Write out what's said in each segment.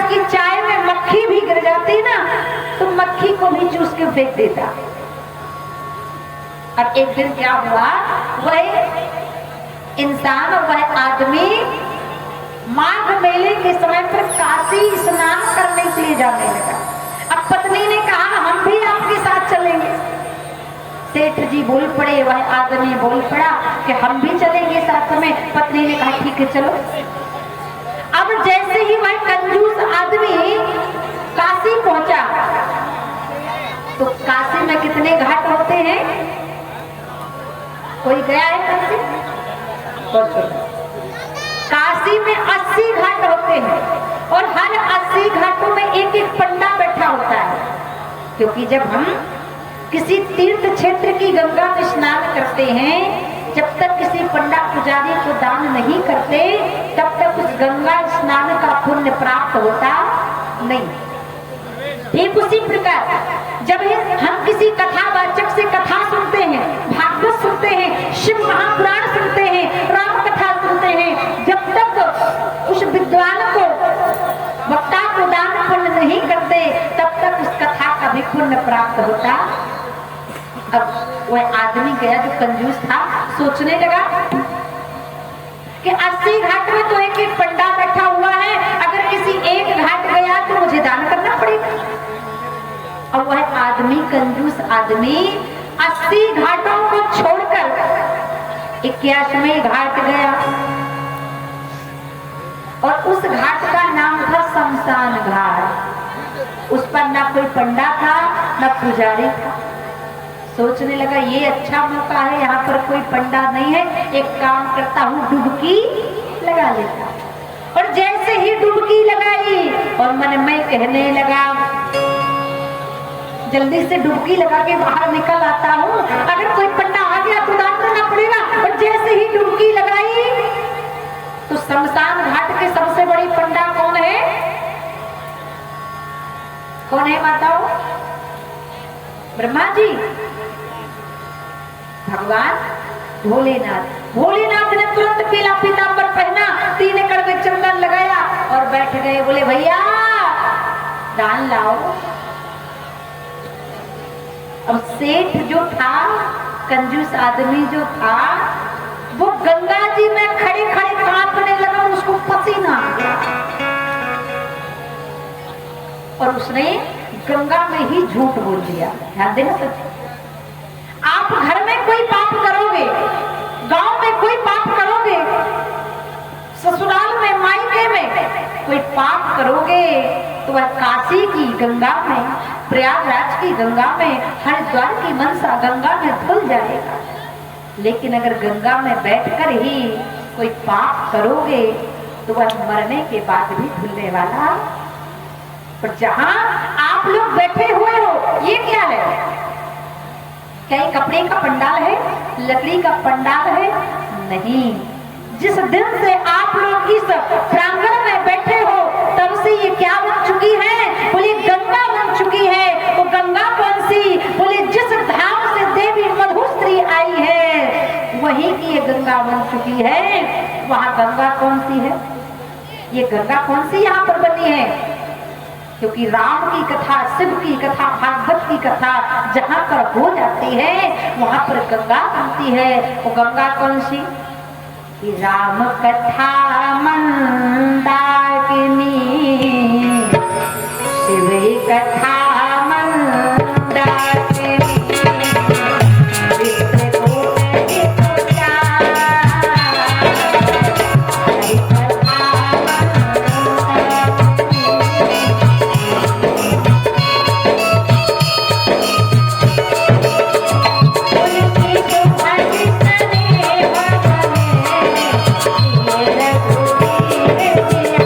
उसकी चाय में मक्खी भी गिर जाती ना तो मक्खी को भी चूस के फेंक देता। अब एक दिन क्या हुआ, वह इंसान और वह आदमी माघ मेले के समय पर काशी स्नान करने के लिए जाने लगा। अब पत्नी ने कहा हम भी आपके साथ चलेंगे। सेठ जी बोल पड़े, वह आदमी बोल पड़ा कि हम भी चलेंगे साथ में। पत्नी ने कहा ठीक है चलो। अब जैसे ही वह कंजूस आदमी काशी पहुंचा तो काशी में कितने घाट होते हैं? कोई गया है काशी? काशी में 80 घाट होते हैं और हर 80 घाटों में एक एक पंडा बैठा होता है। क्योंकि जब हम किसी तीर्थ क्षेत्र की गंगा में स्नान करते हैं, जब तक किसी पंडा पुजारी को दान नहीं करते तब तक उस गंगा स्नान का पुण्य प्राप्त होता नहीं। ठीक उसी प्रकार जब हम किसी कथावाचक से कथा सुनते हैं, भागवत सुनते हैं, शिव महापुराण सुनते हैं, राम कथा सुनते हैं, जब तक उस विद्वान को वक्ता को दान पुण्य नहीं करते तब तक उस कथा का भी पुण्य प्राप्त होता। अब वह आदमी गया जो कंजूस था, सोचने लगा कि 80 घाट में तो एक एक पंडा बैठा हुआ है, अगर किसी एक घाट गया तो मुझे दान करना पड़ेगा। और वह आदमी कंजूस आदमी 80 घाटों को छोड़कर 81वें घाट गया और उस घाट का नाम था शमशान घाट। उस पर ना कोई पंडा था ना पुजारी था। सोचने लगा ये अच्छा मौका है, यहाँ पर कोई पंडा नहीं है, एक काम करता हूँ डुबकी लगा लेता। और जैसे ही डुबकी लगाई और मन में कहने लगा जल्दी से डुबकी लगा के बाहर निकल आता हूँ, अगर कोई पंडा आ गया तो दान करना पड़ेगा। और जैसे ही डुबकी लगाई तो शमशान घाट के सबसे बड़ी पंडा कौन है? कौन है माताओं? ब्रह्मा जी, भगवान भोलेनाथ। भोलेनाथ ने तुरंत पीला पीतांबर पहना, 3 कड़वे चंदन लगाया और बैठ गए। बोले भैया दान लाओ। अब सेठ जो था, कंजूस आदमी जो था, वो गंगा जी में खड़े खड़े कांपने लगा, उसको पसीना आ गया और उसने गंगा में ही झूठ बोल दिया। ध्यान देना सच। आप घर में कोई पाप करोगे, गांव में कोई पाप करोगे, ससुराल में मायके में कोई पाप करोगे तो वह काशी की गंगा में, प्रयागराज की गंगा में, हरिद्वार की मनसा गंगा में धुल जाएगा। लेकिन अगर गंगा में बैठकर ही कोई पाप करोगे तो वह मरने के बाद भी धुलने वाला। पर जहां आप लोग बैठे हुए हो, ये क्या है? क्या ये कपड़े का पंडाल है, लकड़ी का पंडाल है? नहीं। जिस दिन से आप लोग इस प्रांगण में बैठे हो तब से ये क्या बन चुकी है? बोले गंगा बन चुकी है। वो गंगा कौन सी? बोले जिस धाम से देवी मधुश्री आई है वही की ये गंगा बन चुकी है। वहां गंगा कौन सी है? ये गंगा कौन सी यहाँ पर बनी है? क्योंकि राम की कथा, शिव की कथा, भागवत की कथा जहां पर हो जाती है वहां पर गंगा बनती है। वो गंगा कौन सी? राम कथा मंदाकिनी, शिव कथा मंदाकिनी, Yeah.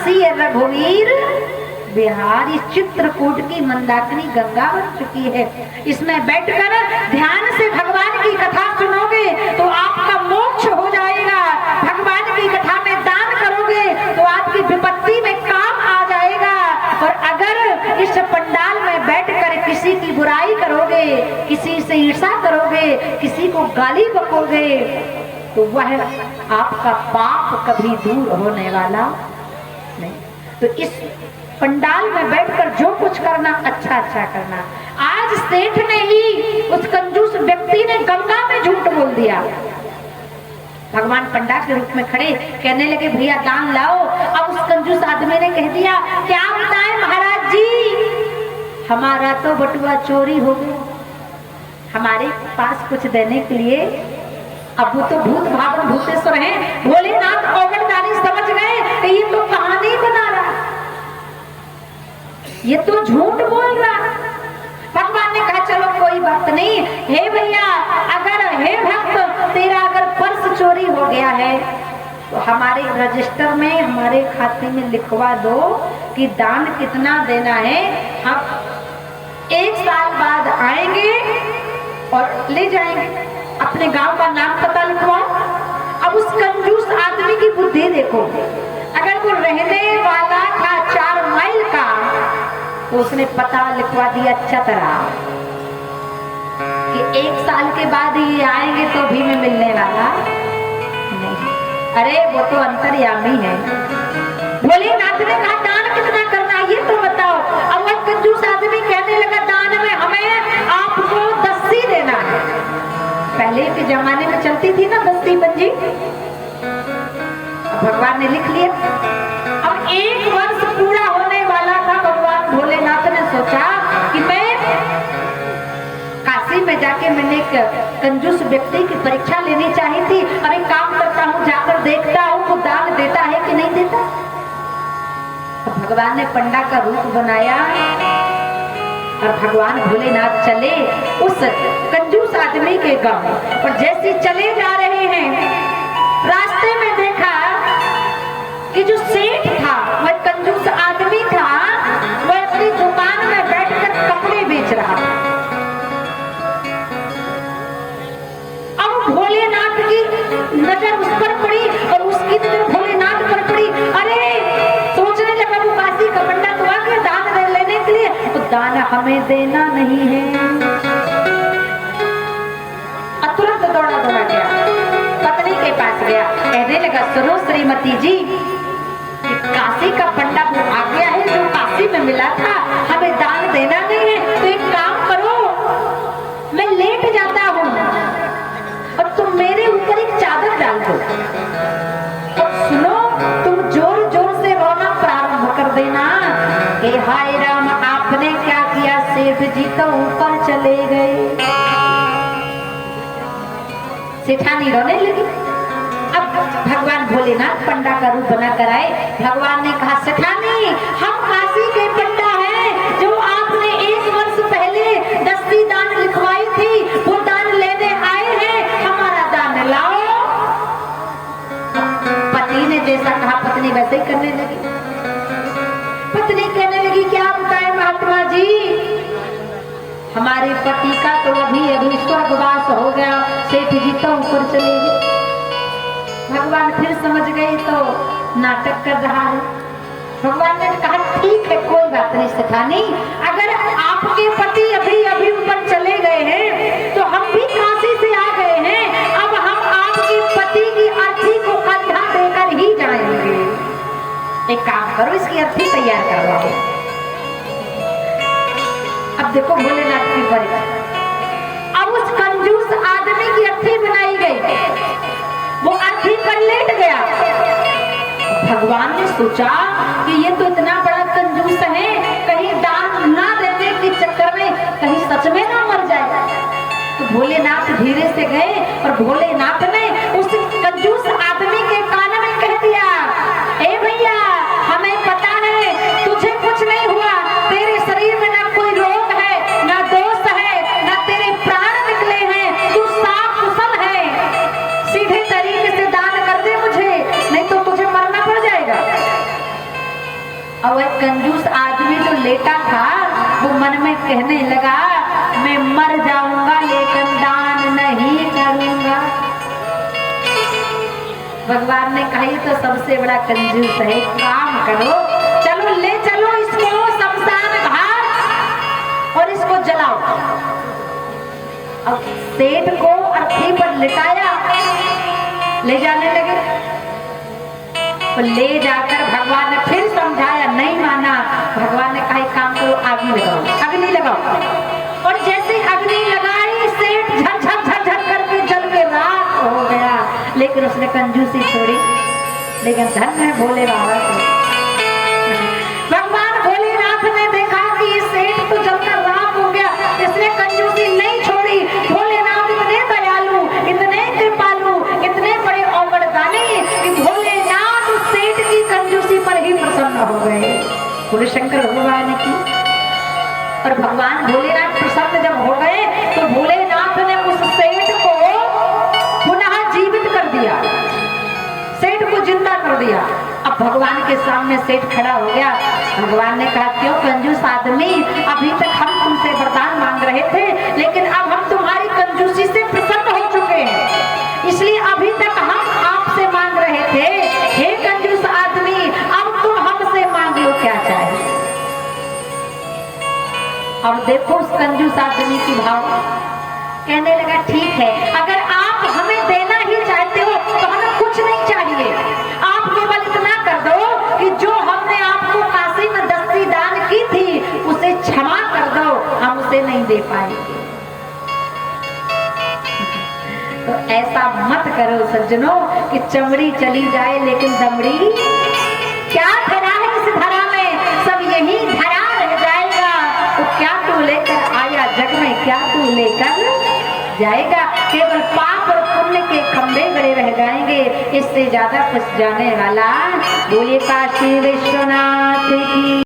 सिय रघुवीर बिहार। इस चित्रकूट की मंदाकिनी गंगा बन चुकी है। इसमें बैठकर ध्यान से भगवान की कथा सुनोगे तो आपका मोक्ष हो जाएगा। भगवान की कथा में दान करोगे तो आपकी विपत्ति में काम आ जाएगा। और अगर इस पंडाल में बैठकर किसी की बुराई करोगे, किसी से ईर्ष्या करोगे, किसी को गाली बकोगे तो वह आपका पाप कभी दूर होने वाला नहीं। तो इस पंडाल में बैठकर जो कुछ करना अच्छा अच्छा करना। आज सेठ ने ही, उस कंजूस व्यक्ति ने गंगा में झूठ बोल दिया। भगवान पंडाल के रूप में खड़े कहने लगे भैया दान लाओ। अब उस कंजूस आदमी ने कह दिया क्या बताएं महाराज जी, हमारा तो बटुआ चोरी हो गया, हमारे पास कुछ देने के लिए। अब वो तो भूत भावन भूतेश्वर हैं, भोलेनाथ औगणदानी समझ गए कि ये तो कहानी बना रहा, ये तो झूठ बोल रहा। भगवान ने कहा चलो कोई बात नहीं, हे भैया अगर हे भक्त तेरा अगर पर्स चोरी हो गया है तो हमारे रजिस्टर में, हमारे खाते में लिखवा दो कि दान कितना देना है। हम 1 साल बाद आएंगे और ले जाएंगे। अपने गांव का नाम पता लिखवाओ। अब उस कंजूस आदमी की बुद्धि देखो, अगर वो रहने वाला था 4 माइल का तो उसने पता लिखवा दिया चतरा कि 1 साल के बाद ये आएंगे तो भी मैं मिलने वाला नहीं। अरे वो तो अंतर्यामी है। भोलेनाथ ने कहा दान कितना करना है ये तो बताओ। अब वो कंजूस आदमी कहने लगा दान में हमें आपको 10 देना है। पहले के जमाने में चलती थी ना 10 पंजी, भगवान ने लिख लिया। अब 1 वर्ष पूरा होने वाला था। भगवान भोलेनाथ ने सोचा कि मैं काशी में जाके मैंने एक कंजूस व्यक्ति की परीक्षा लेनी चाहिए थी। अब एक काम करता हूँ, जाकर देखता हूँ वो दान देता है कि नहीं देता। तो भगवान ने पंडा का रूप बनाया और भगवान भोलेनाथ चले उस कंजूस आदमी के गांव। और जैसे चले जा रहे हैं रास्ते में देखा कि जो सेठ था, वह कंजूस आदमी था, वह अपनी दुकान में बैठकर कपड़े बेच रहा था। अब भोलेनाथ की नजर उस पर पड़ी और उसकी नजर भोलेनाथ पर पड़ी। अरे सोचने लगा वो काशी का पंडा तो आ गया दान लेने के लिए, तो दान हमें देना नहीं है। तुरंत दौड़ा दौड़ा गया, पत्नी के पास गया, कहने लगा सुनो श्रीमती जी, काशी का पंडा वो आ गया है जो काशी में मिला था, हमें दान देना नहीं है। तो एक काम करो, मैं लेट जाता हूँ और तुम मेरे ऊपर एक चादर डाल दो और सुनो तुम जोर जोर से रोना प्रारंभ कर देना कि हाय राम आपने क्या किया, सेठ जी तो ऊपर चले गए। सेठानी रोने लगी। अब भगवान भोलेनाथ पंडा का रूप बना कर आए। भगवान ने कहा सेठानी हम काशी के पंडा हैं जो आपने 1 वर्ष पहले 10 दान लिखवाई थी, वो दान लेने आए हैं, हमारा दान लाओ। पति ने जैसा कहा पत्नी वैसे ही करने लगी। पत्नी कहने लगी क्या बताए महात्मा जी, हमारे पति का तो अभी स्वर्गवास हो गया, सेठ जी तो ऊपर चले गए। भगवान फिर समझ गए तो नाटक कर रहा है। भगवान ने कहा ठीक है कोई बात नहीं सेठानी, अगर आपके पति अभी अभी ऊपर चले गए हैं तो हम भी काशी से आ गए हैं, अब हम आपके पति की अर्थी को कंधा देकर ही जाएंगे। एक काम करो इसकी अर्थी तैयार करवाओ। अब देखो भोलेनाथ की परीक्षा। अब उस कंजूस आदमी की अर्थी बनाई गई, वो अर्थी पर लेट गया। भगवान ने सोचा कि ये तो इतना बड़ा कंजूस है, कहीं दान ना देने के चक्कर में कहीं सच में ना मर जाए। तो भोलेनाथ धीरे से गए और भोलेनाथ ने उस कंजूस आदमी के कान में कह दिया ए भैया हमें पता है तुझे कुछ नहीं हुआ, तेरे शरीर में ना कोई रोग है, ना दोष है, ना तेरे प्राण निकले हैं, तू साफ कुशल है, सीधे तरीके से दान कर दे मुझे, नहीं तो तुझे मरना पड़ जाएगा। मन में कहने लगा, मैं मर जाऊंगा लेकिन दान नहीं करूंगा। भगवान ने कहा, तो सबसे बड़ा कंजूस है, काम करो, चलो ले चलो इसको शमशान घाट और इसको जलाओ। अब सेठ को अर्थी पर लिटाया, ले जाने लगे। तो ले जाकर भगवान ने फिर समझाया, नहीं माना। भगवान ने कहा, एक काम करो, अग्नि लगाओ, अग्नि लगाओ। और जैसे अग्नि लगाई, सेठ झट झट करके जल के राख हो गया। लेकिन उसने कंजूसी छोड़ी। लेकिन धन है भोले बाबा को। भगवान भोलेनाथ ने देखा कि ये सेठ तो जलकर राख हो गया, इसने कंजूसी नहीं छोड़ी। भोलेनाथ इतने दयालु, इतने कृपालु, इतने बड़े औगणदानी कि भोलेनाथ उस सेठ की कंजूसी पर ही प्रसन्न हो गए। बोले शंकर भगवान की। और भगवान भोलेनाथ प्रसन्न जब हो गए तो भोलेनाथ ने उस सेठ को पुनः जीवित कर दिया, सेठ को जिंदा कर दिया। अब भगवान के सामने सेठ खड़ा हो गया। भगवान ने कहा, क्यों कंजूस आदमी, अभी तक हम तुमसे वरदान मांग रहे थे, लेकिन अब हम तुम्हारी कंजूसी से प्रसन्न हो चुके हैं, इसलिए अभी तक हम आपसे मांग रहे थे। हे कंजूस आदमी, अब तुम हमसे मांग लो क्या चाहिए। अब देखो उस कंजूस आदमी की भाव। कहने लगा, ठीक है, अगर आप हमें देना ही चाहते हो तो हमें कुछ नहीं चाहिए, आप केवल इतना कर दो कि जो हमने आपको काशी में दस्ती दान की थी उसे क्षमा कर दो, हम उसे नहीं दे पाएंगे। तो ऐसा मत करो सज्जनों कि चमड़ी चली जाए लेकिन दमड़ी क्या धरा है इस धरा में, सब यही धरा रह जाएगा। तो क्या तू लेकर आया जग में, क्या तू लेकर जाएगा। केवल पाप और पुण्य के खंभे गड़े रह जाएंगे, इससे ज्यादा कुछ जाने वाला। बोलिए काशी विश्वनाथ की।